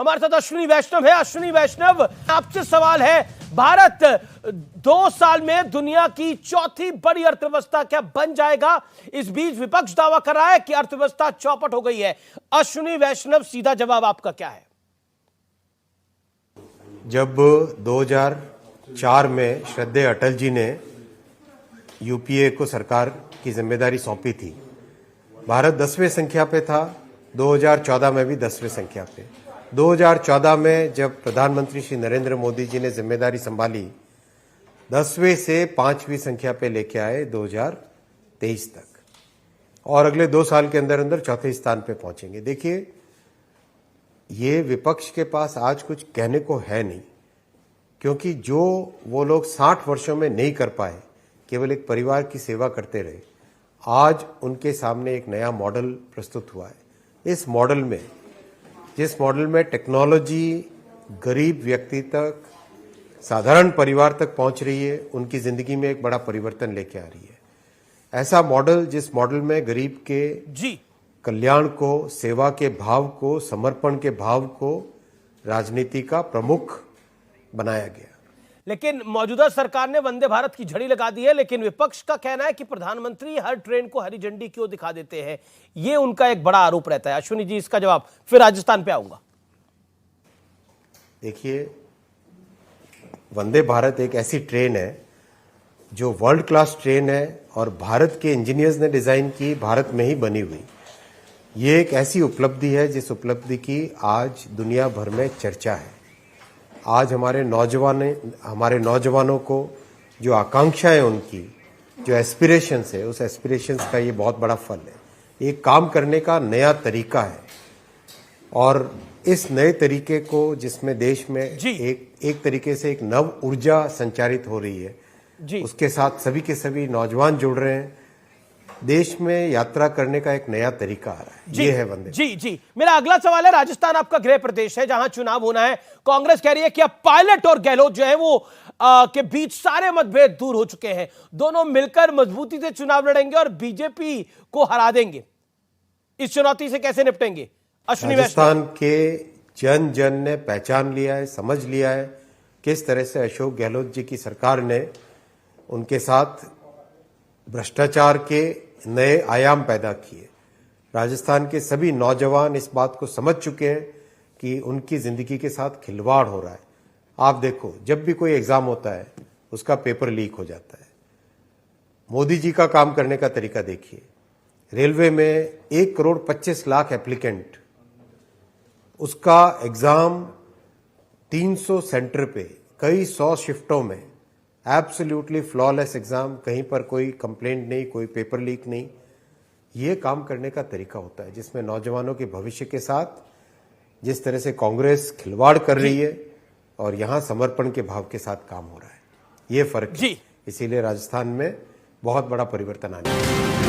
हमारे साथ अश्विनी वैष्णव है। अश्विनी वैष्णव, आपसे सवाल है, भारत 2 साल में दुनिया की चौथी बड़ी अर्थव्यवस्था क्या बन जाएगा? इस बीच विपक्ष दावा कर रहा है कि अर्थव्यवस्था चौपट हो गई है। अश्विनी वैष्णव, सीधा जवाब आपका क्या है? जब 2004 में श्रद्धेय अटल जी ने यूपीए को सरकार की जिम्मेदारी सौंपी थी, भारत 10वें संख्या पे था। 2014 में भी 10वें संख्या पे। 2014 में जब प्रधानमंत्री श्री नरेंद्र मोदी जी ने जिम्मेदारी संभाली, 10वें से 5वीं संख्या पे लेके आए 2023 तक, और अगले 2 साल के अंदर अंदर चौथे स्थान पे पहुंचेंगे। देखिए, ये विपक्ष के पास आज कुछ कहने को है नहीं, क्योंकि जो वो लोग 60 वर्षों में नहीं कर पाए, केवल एक परिवार की सेवा करते रहे, आज उनके सामने एक नया मॉडल प्रस्तुत हुआ है। इस मॉडल में, जिस मॉडल में टेक्नोलॉजी गरीब व्यक्ति तक, साधारण परिवार तक पहुंच रही है, उनकी जिंदगी में एक बड़ा परिवर्तन लेके आ रही है। ऐसा मॉडल, जिस मॉडल में गरीब के कल्याण को, सेवा के भाव को, समर्पण के भाव को राजनीति का प्रमुख बनाया गया। लेकिन मौजूदा सरकार ने वंदे भारत की झड़ी लगा दी है, लेकिन विपक्ष का कहना है कि प्रधानमंत्री हर ट्रेन को हरी झंडी क्यों दिखा देते हैं। ये उनका एक बड़ा आरोप रहता है। अश्विनी जी, इसका जवाब, फिर राजस्थान पे आऊंगा। देखिए, वंदे भारत एक ऐसी ट्रेन है जो वर्ल्ड क्लास ट्रेन है और भारत के इंजीनियर्स ने डिजाइन की, भारत में ही बनी हुई। ये एक ऐसी उपलब्धि है जिस उपलब्धि की आज दुनिया भर में चर्चा है। आज हमारे नौजवानों को जो आकांक्षाएं, उनकी जो एस्पिरेशंस है, उस एस्पिरेशंस का ये बहुत बड़ा फल है। एक काम करने का नया तरीका है, और इस नए तरीके को, जिसमें देश में एक तरीके से एक नव ऊर्जा संचारित हो रही है, उसके साथ सभी के सभी नौजवान जुड़ रहे हैं। देश में यात्रा करने का एक नया तरीका आ रहा है। ये है वंदे। जी, मेरा अगला सवाल है, राजस्थान आपका गृह प्रदेश है, जहां चुनाव होना है। कांग्रेस कह रही है कि अब पायलट और गहलोत जो है वो के बीच सारे मतभेद दूर हो चुके हैं, दोनों मिलकर मजबूती से चुनाव लड़ेंगे और बीजेपी को हरा देंगे। इस चुनौती से कैसे निपटेंगे? अश्विनी, राजस्थान के जन जन ने पहचान लिया है, समझ लिया है किस तरह से अशोक गहलोत जी की सरकार ने उनके साथ भ्रष्टाचार के नए आयाम पैदा किए। राजस्थान के सभी नौजवान इस बात को समझ चुके हैं कि उनकी जिंदगी के साथ खिलवाड़ हो रहा है। आप देखो, जब भी कोई एग्जाम होता है, उसका पेपर लीक हो जाता है। मोदी जी का काम करने का तरीका देखिए। रेलवे में 1,25,00,000 एप्लीकेंट, उसका एग्जाम 300 सेंटर पे, कई 100 शिफ्टों में, एब्सोल्युटली फ्लॉलेस एग्जाम, कहीं पर कोई कंप्लेंट नहीं, कोई पेपर लीक नहीं। ये काम करने का तरीका होता है, जिसमें नौजवानों के भविष्य के साथ जिस तरह से कांग्रेस खिलवाड़ कर रही है, और यहां समर्पण के भाव के साथ काम हो रहा है। ये फर्क है। इसीलिए राजस्थान में बहुत बड़ा परिवर्तन आने वाला है।